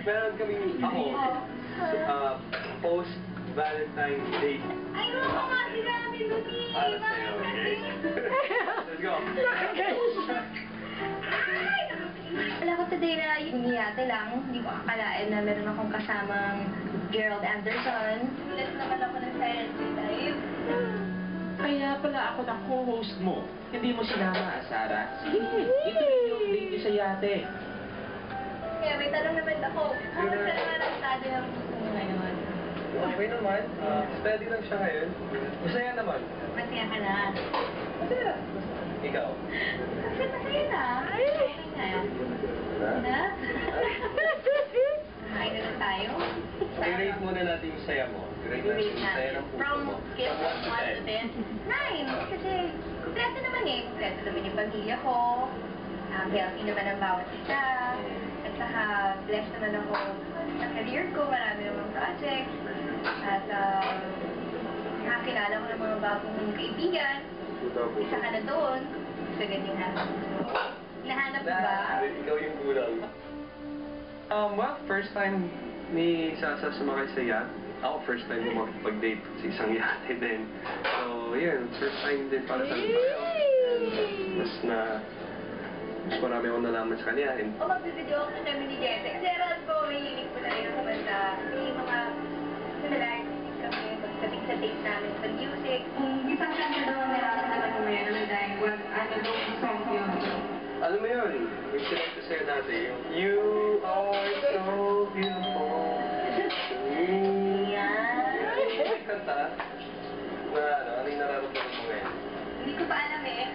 meron kaming ako, post-Valentine's Day. Ay, oo nga, sinabi doon eh. Para sa'yo, okay? Let's go. Ay! Wala ko today na yate lang. Hindi ko akalain na meron akong kasamang Gerald Anderson. Let's naman ako ng silent live. Kaya pala ako na co-host mo. Hindi mo sinama, Sarah. Sige, ituloy yung date niyo sa yate. Kaya may tanong naman ako. Kamusta naman ang estado ng puso mo ngayon? Okay naman. Steady lang siya ngayon. Masaya naman. Masaya ka na. Masaya. Ikaw? Masaya na. Okay na. Na? Kumain na lang tayo. I-rate muna natin yung saya mo. I-rate natin yung saya ng puso From mo. scale from 1 to 10? 9. Kasi kompleto naman eh. Kompleto naman yung pamilya ko. Healthy naman ang bawat isa. At saka blessed naman ako sa career ko. Marami namang projects. At nakakilala ko ng mga bagong kaibigan. Isa ka na doon. Sa ganyan na. Nahanap mo ba? Ikaw yung kulang. Well, first time ni Sasa sumakay sa yacht. Ako, first time ko makipag-date sa isang yate din. So, yun. First time din para sa akin. Mas marami akong nalaman sa kanya. O magbibideo ako sa kami ni Jete. Gerald ko, may hilig ko na rin sa banda. May mga similarities kami pagdating sa tape namin sa music. Isang kanta daw ang nararamdaman mo ngayon naman dahil ano daw song yun? Alam mo yun, yung sinag ko sa'yo dati, yung You are so beautiful. Yeah. May kanta na ano yung nararamdaman mo ngayon? Hindi ko pa alam eh.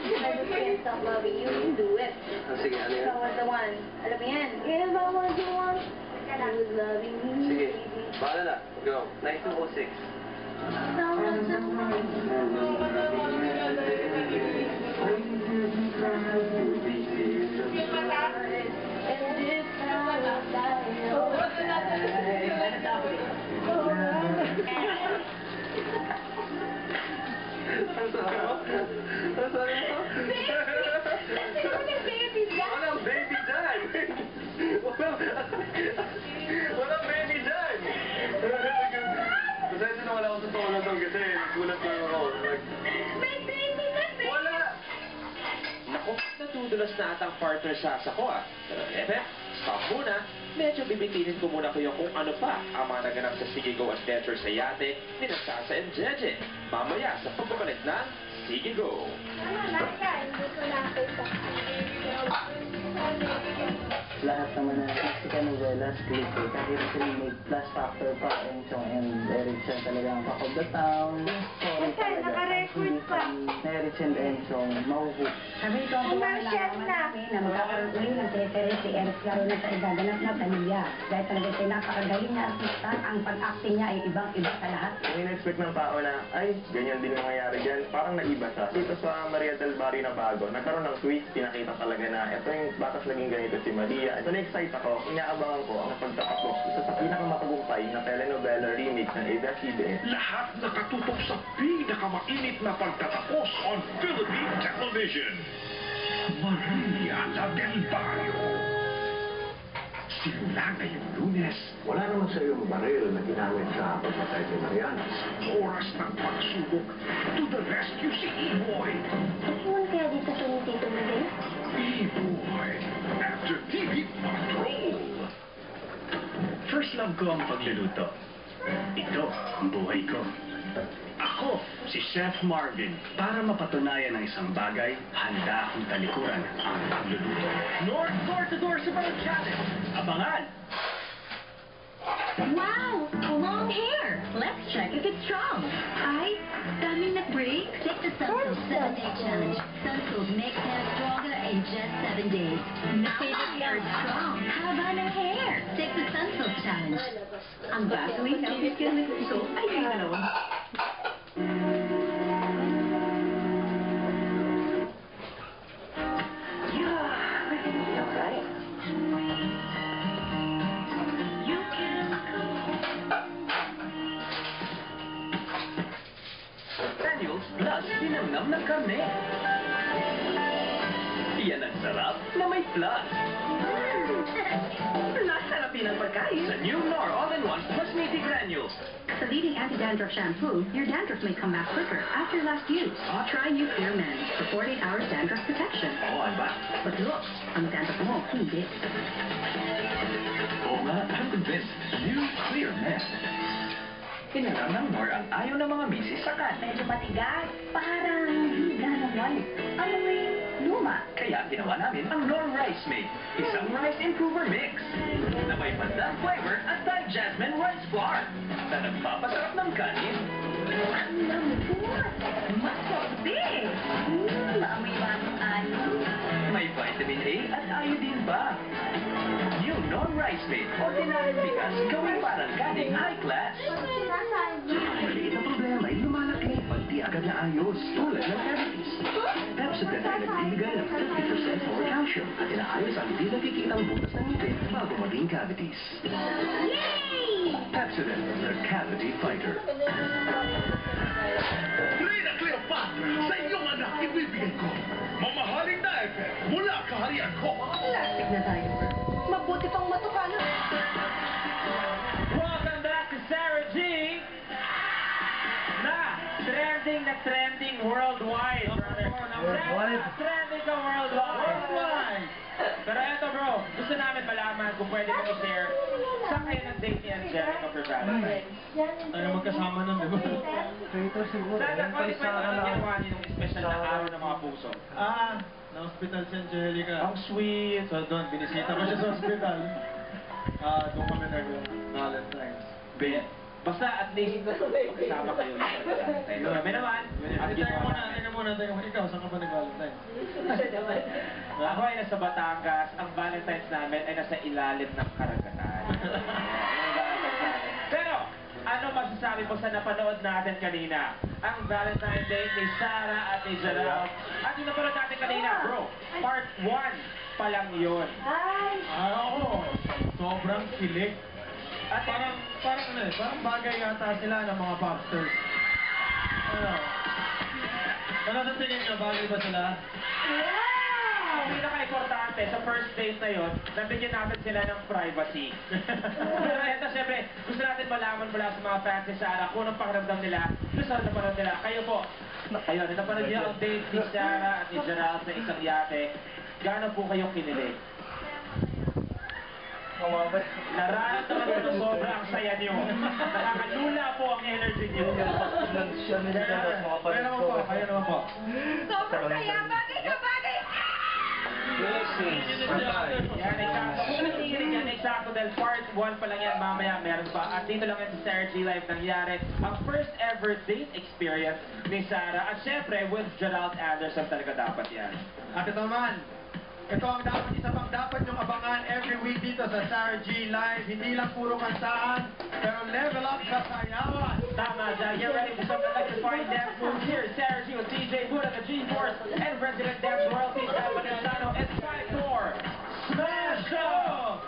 I just can't stop loving you. You do it. Sige, ano yan? I was the one. Alam mo yan. If I was the one, I was loving you. Sige, bahala na. Go. 9206. Ang sabi mo? Ang sabi mo? Walang baby dyan! Walang baby dyan! Pasensya na wala akong totoo na to kasi gulat lang ako. May baby na, baby! Wala! Naku, natudulas na atang partner sa asa ko Pero Efe, stop muna. Medyo bibitinin ko muna kayo kung ano pa ang mga naganap sa Sige Go Adventure sa yate ni Sasa and Jeje. Mamaya sa pagbabalik ng Sige Go. Hindi ko nakita. Lahat naman ng Mexican novelas, click eh. Kahit may plus factor pa, Enchong and Erickson talagang Talk of the Town. Sorry talaga. Naka-record pa. Erickson and Enchong, mahuhuk. Sabi ko, Commercial na. na magkakaroon uli ng tere si Eric Claro na sa igaganap na pamilya. Dahil talaga siya napakagaling na artista, ang pag-acting niya ay ibang-iba sa lahat. Yung in-expect ng tao na, ay, ganyan din yung nangyayari dyan, parang naiba siya. Dito sa Maria del Barrio na bago, nagkaroon ng twist, pinakita talaga na ito yung batas naging ganito si Maria. So na-excite ako, inaabangan ko ang pagtatapos isa sa pinakamatagumpay na telenovela remake ng ABS-CBN. Lahat nakatutok sa pinakamainit na pagtatapos on Philippine television. Maria del Barrio. Simula ngayong Lunes, Wala naman sa iyong baril na ginamit sa pagpatay kay Marianas. oras ng pagsubok. To the rescue si E-Boy. Iwan kaya dito sa ni Tito Miguel? E-Boy. After TV Patrol. First love ko ang pagluluto. Ito ang buhay ko. Ako, si Chef Marvin. Para mapatunayan ang isang bagay, handa akong talikuran ang pagluluto. North Door-to-Door Subaru Challenge. Abangan! Wow! Long hair! Let's check if it's strong. Ay, dami nag-break. Take the Sunsilk 7-Day Challenge. Sunsilk makes hair stronger in just 7 days. Now hair is strong. Haba ng hair. Take the Sunsilk Challenge. Ang gagawin ng picture ng gusto ay yung dalawa. Daniels plus linamnam ng karne. Yan ang sarap na may plus. Sarapin ang pagkain. Sa new Knorr All-in-One Plus Meaty Granules. Sa leading anti-dandruff shampoo, your dandruff may come back quicker after last use. Try new Clear Men for 48 hours dandruff protection. Oo, ano ba? But look, ang dandruff mo, hindi. Oo nga, I'm convinced. New Clear Men. Inalam ng Knorr ang ayaw ng mga misis sa kanin. Medyo matigas, parang hindi ganang white. Amoy luma. Kaya ginawa namin ang Knorr Rice Mix. Isang rice improver mix na may pandan flavor at Thai jasmine rice flour na nagpapasarap ng kanin. Ang lambot! Masarap! Maamoy ba ang ano? May vitamin A at iodine pa. New Knorr Rice Mix. Ordinaryong bigas gawin parang kaning high class. Maliit na problema ay lumalaki pag di agad naayos tulad ng cavities. Pepsodent ay nagbibigay ng 50% more calcium at inaayos ang di nakikitang butas ng ngipin bago maging cavities. Yay! Pepsodent, the cavity fighter. Reyna Cleopatra, sa iyong anak ibibigay ko. Mamahaling na mula kaharian ko. Plastic na tayo, bro. Mabuti pang matuka na. Welcome back to Sarah G. Na trending worldwide, brother. Trending ka worldwide. Pero eto bro, gusto namin malaman kung pwede kami share saan kayo nag-date ni Angelica for Valentine's. Tayo magkasama nun, di ba? Traitor siguro. Saan Yan ako tayo rin sa pwede ginawa niyo ng special na araw ng mga puso? Na-hospital si Angelica. Ang sweet. So doon, binisita ko siya sa hospital. Doon kami nag-Valentine's. Basta at least magkasama kayo sa Valentine's. Kami naman, at Teka muna. Ikaw, saan ka ba nag-Valentine's? Ako ay nasa Batangas. Ang Valentine's namin ay nasa ilalim ng karagatan. Pero, ano masasabi mo sa napanood natin kanina? Ang Valentine's Day ni Sarah at ni Gerald. At yung napanood natin kanina, bro, part 1 pa lang yun. Oo. Sobrang kilig. At Parang bagay yata sila ng mga popsters. Ano sa tingin nyo, bagay ba sila? ang pinaka-importante sa first date na yon, nabigyan natin sila ng privacy. Pero ito, syempre, gusto natin malaman mula sa mga fans ni Sarah kung anong pakiramdam nila, gusto natin napanood nila. Kayo po, ayun, napanood niyo ang date ni Sarah at ni Gerald sa isang yate. Gaano po kayong kinilig? Nararamdaman ko na sobra ang saya niyo. Nakakalula po ang energy niyo. Kaya naman po, kaya naman po. Sobrang saya, bagay na bagay! Yan, eksakto dahil part 1 pa lang yan, mamaya meron pa. At dito lang yan sa Sarah G Live nangyari ang first ever date experience ni Sarah. At syempre, with Gerald Anderson talaga dapat yan. At ito naman, ito ang dapat, isa pang dapat niyong abangan every week dito sa Sarah G Live. Hindi lang puro kantaan, pero level up sa sayawan. Tama, Jack. Get ready for some electrifying dance moves here. Sarah G with DJ Buddha, the G-Force, and resident dance royalty, Evan Insano. It's time for Smash Up!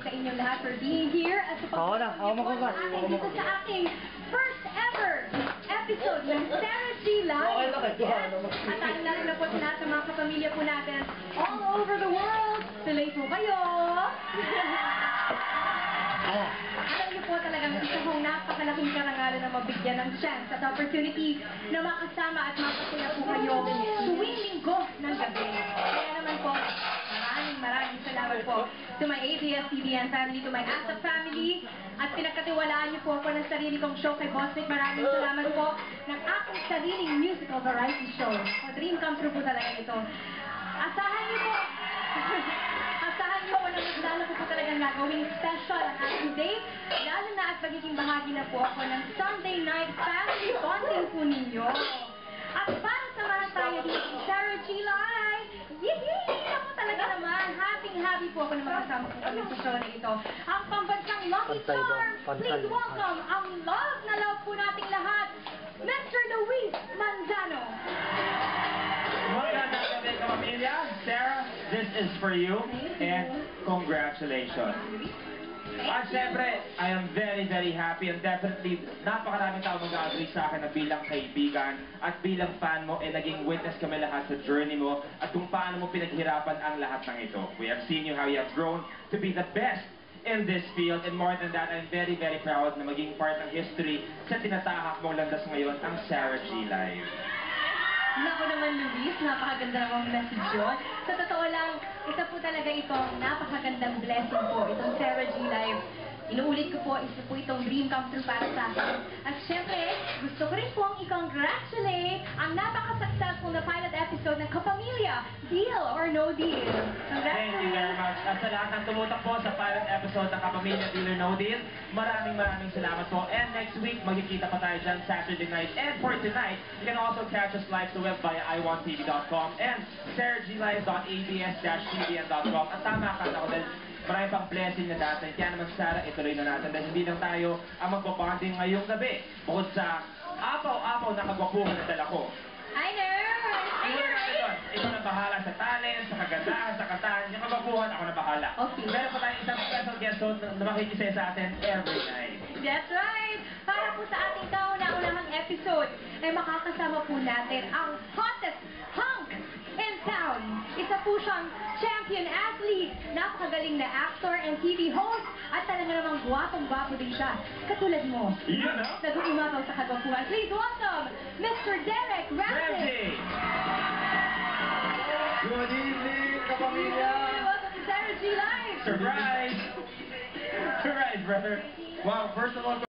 Sa inyong lahat for being here at sa pagpapalagay po sa akin dito sa aking first ever ng Sarah G. Live. Yes. At lalong na po sa lahat ng mga kapamilya po natin all over the world. Tuloy po kayo. Alam niyo po talagang isa kong napakalaking karangalan na mabigyan ng chance at opportunity na makasama at makakuya po kayo tuwing linggo ng gabi. Kaya naman po, maraming salamat po to my ABS-CBN family, to my ASAP family, at pinagkatiwalaan niyo po ako ng sarili kong show kay Boss Vic. Maraming salamat po ng aking sariling musical variety show. O dream come true po talaga ito. Asahan niyo po. Asahan niyo po na mas lalo po talagang gagawing special ang ating date. Lalo na at magiging bahagi na po ako ng Sunday night family bonding po ninyo. At para samahan tayo dito sa Sarah G. Live, yee! Ako talaga naman, happy po ako na makasama po kami sa show na ito. Ang pambansang Lucky Charm, please welcome ang love na love po nating lahat, Mr. Luis Manzano. Magandang gabi, kapamilya. Sarah, this is for you and congratulations. At syempre, I am very happy and definitely napakaraming tao mag-agree sa akin na bilang kaibigan at bilang fan mo, naging witness kami lahat sa journey mo at kung paano mo pinaghirapan ang lahat ng ito. We have seen you how you have grown to be the best in this field, and more than that, I'm very proud na maging part ng history sa tinatahak mong landas ngayon, ang Sarah G. Live. Naku naman, Luis, napakaganda namang message yun. Sa totoo lang, isa po talaga itong napakagandang blessing po, itong Sarah G. Live. Inuulit ko po, isa po itong dream come true para sa akin. At syempre, gusto ko rin pong i-congratulate ang napaka-successful na pilot episode ng Kapamilya, Deal or No Deal. Thank you very much. At sa lahat ng tumutok po sa pilot episode ng Kapamilya, Deal or No Deal, maraming salamat po. And next week, magkikita pa tayo dyan Saturday night. And for tonight, you can also catch us live sa web via iwantv.com and sarahglive.abs-cbn.com. At tama ka ako dahil marami pang blessing na datan. Kaya naman, Sarah, ituloy na natin dahil hindi lang tayo ang magbabonding ngayong gabi. Bukod sa apaw-apaw na kagwapuhan na dala ko. I know! Iwan na natin doon. Ikaw na bahala sa talent, sa kagandahan, sa kataan. Yung kagwapuhan, ako na bahala. Okay. Meron pa tayong isang special guest host na makikisaya sa atin every night. That's right! Para po sa ating kauna-unahang episode, ay makakasama po natin ang hottest hunk in town. Isa po siyang champion athlete, napakagaling na actor and TV host, at talaga namang gwapong-gwapo din siya. Katulad mo. Yun, no? Nag-umapaw sa kagwapuhan. Please welcome, Mr. Derek Ramsey! Good evening, kapamilya! Welcome to Sarah G. Live! Surprise! Surprise, brother! Wow, first of all,